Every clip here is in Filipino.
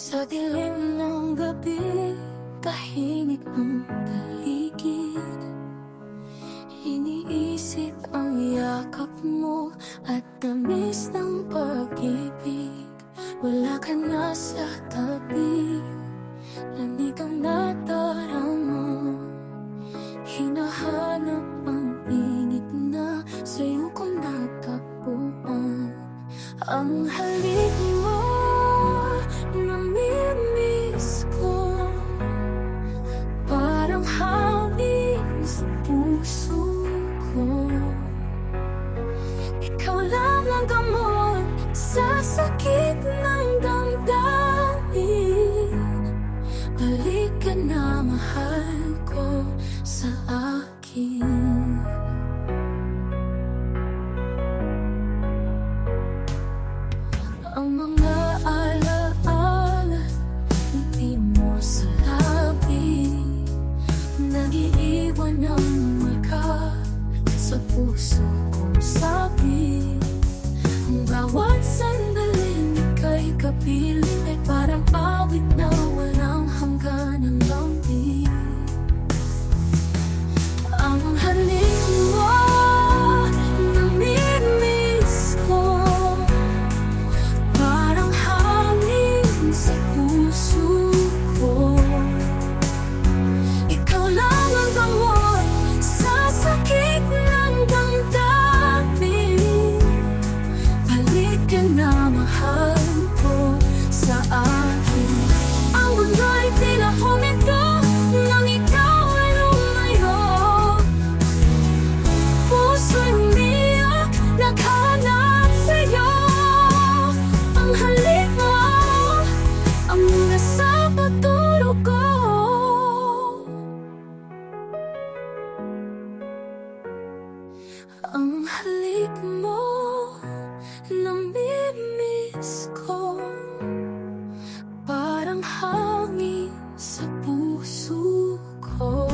Sa dilim ng gabi, tahimik ang paligid. Iniisip ang yakap mo at tamis ng pag-ibig. Wala ka na sa tabi, lamig ang nadarama. Hinahanap ang init na sa'yo ko natagpuan. Ang halik mo, namimiss ko. Parang hangin sa puso ko. Ikaw lang ang gamot sa sakit ng damdamin. Balik ka na, mahal ko, sa akin. Ang mga alaala, hindi mo sa labi. Nag-iiwan ng marka sa puso kong sabi. Ang bawat sandaling ika'y kapiling ay parang awit na walang hangganang lamig. Ang halik mo, namimiss ko. Parang hangin sa puso ko. Ikaw lang ang gamot sa sakit ng damdamin. Balik ka na, mahal ko, sa akin. Ang mundo'y tila huminto nang ikaw ay lumayo. Puso'y umiyak, naghanap sa'yo. Ang halik mo, ang mula sa pagtulog ko. Ang halik mo, namimiss ko. Parang hangin sa puso ko.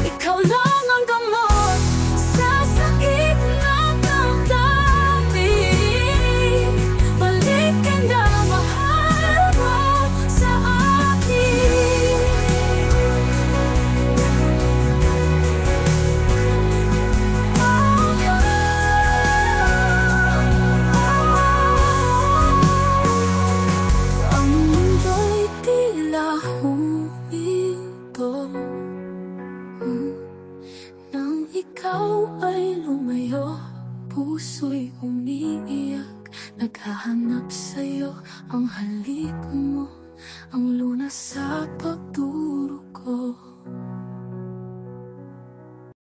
Ikaw lang ang gamot sa sakit ng damdamin. Balik ka na, mahal ko, sa akin. Ang mundo'y tila huminto nang ikaw ay lumayo. Puso'y umiiyak, naghahanap sa'yo. Ang halik mo, ang lunas sa